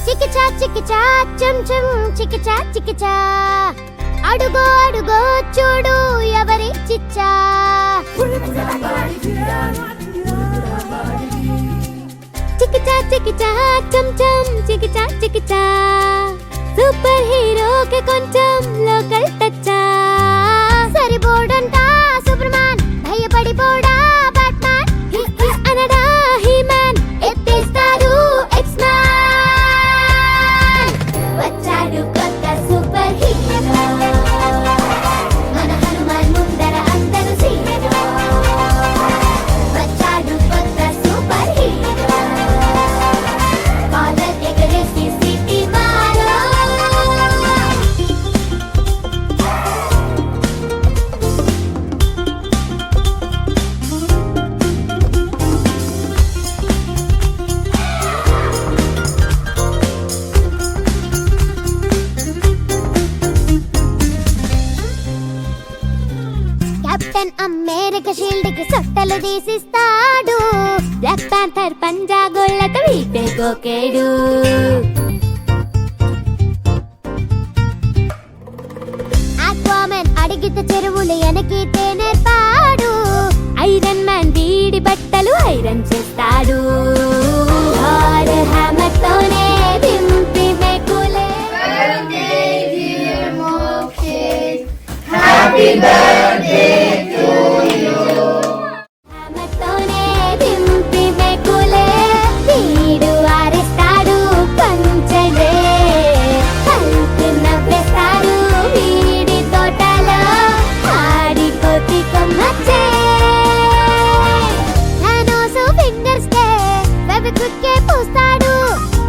చికిచా చికిచా చం చం చికిచా చికిచా అడుగో అడుగో చూడు ఎవరి చిచ్చా చికిచా చికిచా చం చం చికిచా చికిచా సూపర్ హీరోకి కొంచెం లోకల్ టచ్చా సరిపోడంటా సూపర్మాన్ భయపడిపోడా బ్యాట్మాన్ అనడా హీ మ్యాన్ ఎత్తేస్తాడు ఎక్స్ మ్యాన్ వచ్చాడు కొత్త సూపర్ హీరో మన హనుమాన్ ముందర అందరూ సీరో వచ్చాడు కొత్త సూపర్ హీరో కాలర్ ఎగరేసి సిటీ మారో కెప్టెన్ అమెరికా షీల్డ్ కి సొట్టలు తీసిస్తాడు బ్లాక్ ప్యాంథర్ పంజా గోళ్ళతో వీటే గోకేడు ఆక్వామెన్ అడిగితే చెరువులు ఎనకితే నేర్పాడు ఐరన్ మ్యాన్ వీడి బట్టలు ఐరన్ చేస్తాడు థార్ హ్యామర్ తోనే దింపి మెకులే హ్యామర్తోనే దింపి మెకులే వీడు ఆరేస్తాడు పంచలే హల్క్ నవ్వేస్తాడు వీడి తోటలో ఆడి కోతి కొమ్మచ్చే థానోస్ ఫింగర్స్ కే ఫెవిక్విక్ కే పూస్తాడు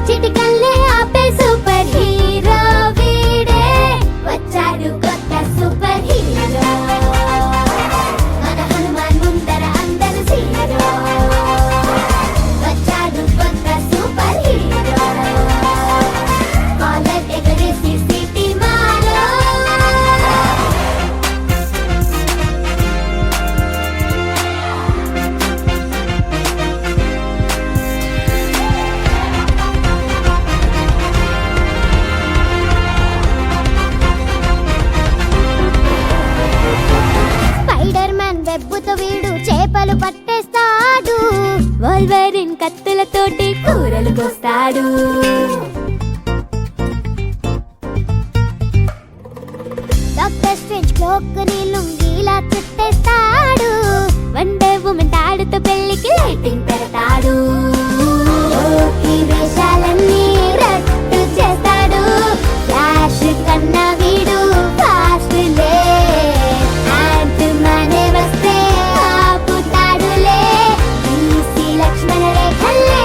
చిటికల్లే ఆపే సూపర్ హీరో వీడే వచ్చాడు కొత్త సూపర్ హీరో మన హనుమాన్ ముందర అందరూ సీరో వచ్చాడు కొత్త సూపర్ హీరో కాలర్ ఎగరేసి సిటీ మారో స్పైడర్ మ్యాన్ వెబ్బుతో వీడు చేపలు పట్టేస్తాడు వోల్వరిన్ కత్తులతోటి కూరలు కోస్తాడు డాక్టర్ స్ట్రేంజ్ క్లోక్ ని లుంగీలా చుట్టేస్తాడు వండర్ వుమన్ తాడుతో పెళ్లికి లైటింగ్ పెడతాడు ఈ వేషాలన్నీ రట్టు చేస్తాడు ఫ్లాష్ కన్నా వీడు ఫాస్ట్ లే యాంట్ మనే వస్తే ఆపుతాడులే ఈసీ లక్ష్మణ రేఖలే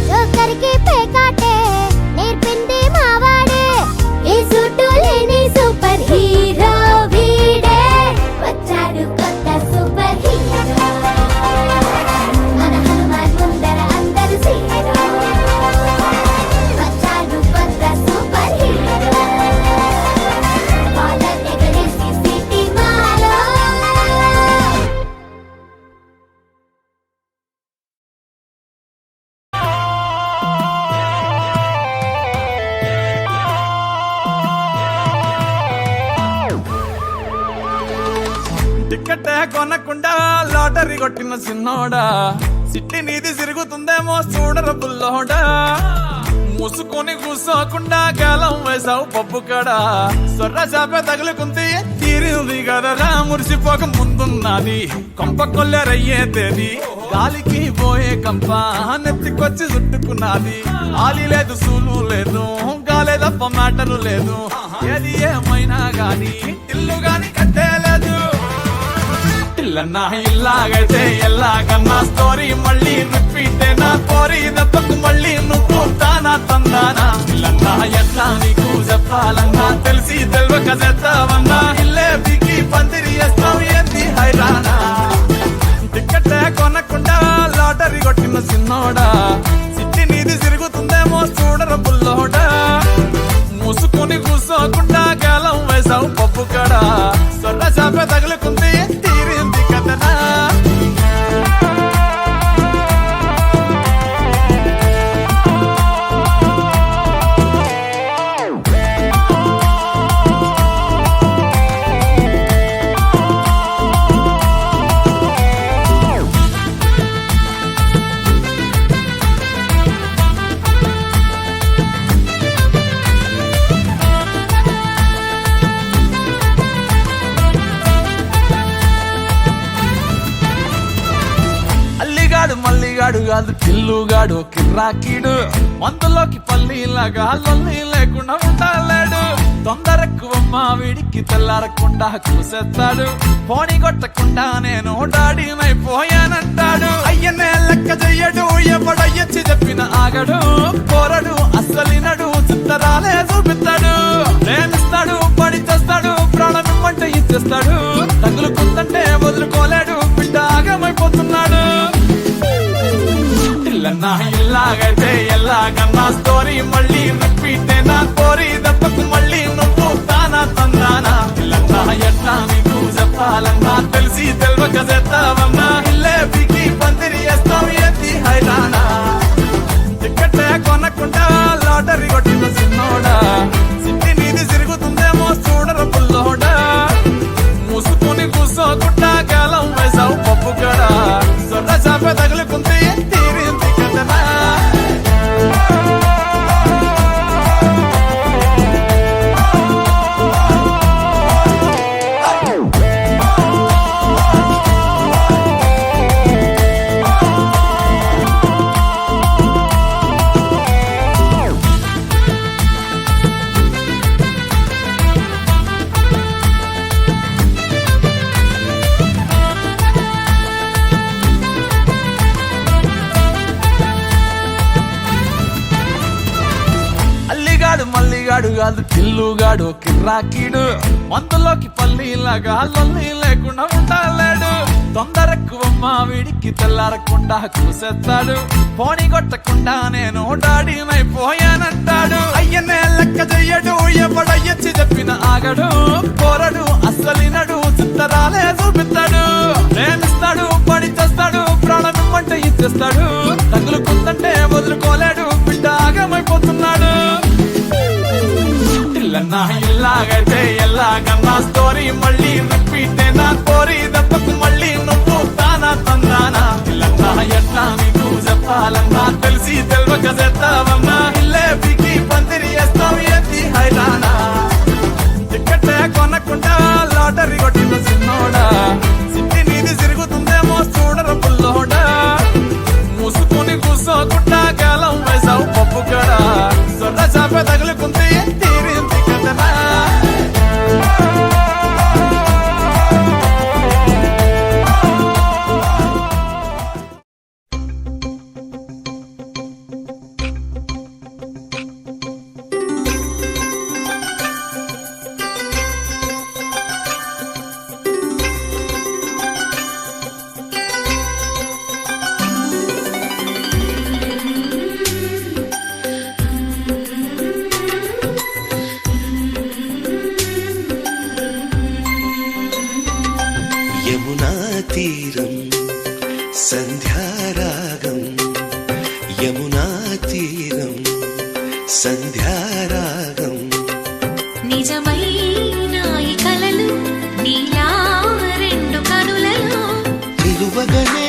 జోకర్కి పేకాటే నేర్పింది మావాడే ఈ సూటు లేని సూపర్ హీరో వీడే వచ్చాడు కొత్త సూపర్ హీరో మన హనుమాన్ ముందర అందరూ సీరో వచ్చాడు కొత్త సూపర్ హీరో కాలర్ ఎగరేసి సిటీ మారో టికెట్ కొనకుండా లాటరీ కొట్టిన చిన్నోడా సిట్టి నీది తిరుగుతుందేమో చూడర బుల్లోడా మూసుకొని కూసోకుండా గాలం వేసావు పప్పు కడా సొర్ర చాప తగులుకుంది తీరింది కదరా మురిసిపోక ముందున్నది కొంప కొల్లెరయ్యే తేది గాలికి పోయే కంప నెత్తికొచ్చి చుట్టుకున్నది ఆలి లేదు సూలు లేదు గాలే తప్ప మ్యాటరు లేదు ఏది ఏమైనా గాని ఇల్లు గాని కట్టేలేదు ఇల్లన్నా ఇల్లాగైతే ఎల్లాగన్నా స్టోరీ మళ్ళీ రిపీట్ నా కోరి దెబ్బకు మళ్ళీ నువ్వు తానా తందానా ఇల్లన్నా ఎట్లా నీకు చెప్పాలన్నా తెలిసి తెలియక చేస్తావన్నా ఇల్లే బిగి పందిరి వేస్తావు ఏంది హైరానా టికెట్ కొనకుండా లాటరీ కొట్టిన చిన్నోడా సిట్టి నీది తిరుగుతుందేమో చూడర బుల్లోడా మూసుకొని కూసోకుండా గాలం వేసి వేసావు పప్పు కడ సొర్ర చాప తగులుకుంది తీరింది కథనా మల్లిగాడు కాదు కిల్లుగాడు కిర్రాకీడు మందులోకి పల్లీలాగా లొల్లి లేకుండా ఉండలేడు తొందరక్కువమ్మ వీడికి తెల్లారకుండా కూసేస్తాడు పోనీ కొట్టకుండా నేను డాడీనైపోయానంటాడు అయ్యనే లెక్క చెయ్యడు ఎవడయ్యచ్చి చెప్పిన ఆగడు పోరడు అస్సలినడు చిత్తరాలే చూపిస్తాడు ప్రేమిస్తాడు పడి చేస్తాడు ప్రాణమిమ్మంటే ఇచ్చేస్తాడు తగులుకుందంటే వదులుకోలేడు బిడ్డ ఆగమైపోతున్నాడు ఇల్లన్నా ఇల్లాగైతే ఎల్లాగన్నా స్టోరీ మళ్ళీ రిపీట్ నా కోరి దెబ్బకు మళ్ళీ నువ్వు తానా తందానా ఇల్లన్నా ఎట్లా నీకు చెప్పాలన్నా తెలిసి తెలవక చేస్తావన్నా ఇల్లే బిగి పందిరి వేస్తావు ఏంటి హైరానా టికెట్ కొనకుండా లాటరీ కొట్టిన సిన్నోడా సిట్టి నీది తిరుగుతుందేమో చూడరు పుల్లోడా మూసుకొని కూసోకుండా కాలం వేసావు పప్పు కడ సొర్ర చాప తగులుకుంది తీరింది కథనా మల్లిగాడు కాదు కిల్లుగాడు కిర్రాకీడు మందులోకి పల్లీలాగా లొల్లి లేకుండా ఉండలేడు తొందరక్కువమ్మ వీడికి తెల్లారకుండా కూసేస్తాడు పోనీ కొట్టకుండా నేను డాడీనైపోయానంటాడు అయ్యనే లెక్క చెయ్యడు ఎవడయ్యచ్చి చెప్పిన ఆగడు పోరడు అస్సలినడు చిత్తరాలే చూపిస్తాడు ప్రేమిస్తాడు పడి చేస్తాడు ప్రాణమిమ్మంటే ఇచ్చేస్తాడు తగులుకుందంటే వదులుకోలేడు బిడ్డ ఆగమైపోతున్నాడు ఇల్లన్నా ఇల్లాగైతే ఎల్లాగన్నా స్టోరీ మళ్ళీ రిపీట్ నా కోరి దెబ్బకు మళ్ళీ నువ్వు తానా తందానా ఇల్లన్నా ఎట్లా నీకు చెప్పాలన్నా తెలిసి తెలవక చేస్తావన్నా ఇల్లే బిగి పందిరి వేస్తావు ఏంటి హైరానా టికెట్ కొనకుండా లాటరీ కొట్టిన సిన్నోడా సిట్టి నీది తిరుగుతుందేమో చూడరు పుల్లోడా మూసుకొని కూసోకుండా కాలం వేసావు పప్పు కడ సొర్ర చాప తగులుకుంది తీరింది కథనా యమునా తీరం సంధ్యారాగం యమునా తీరం సంధ్యారాగం నిజమైన ఈ కలలు నీలా రెండు కనులలో నిలువగనే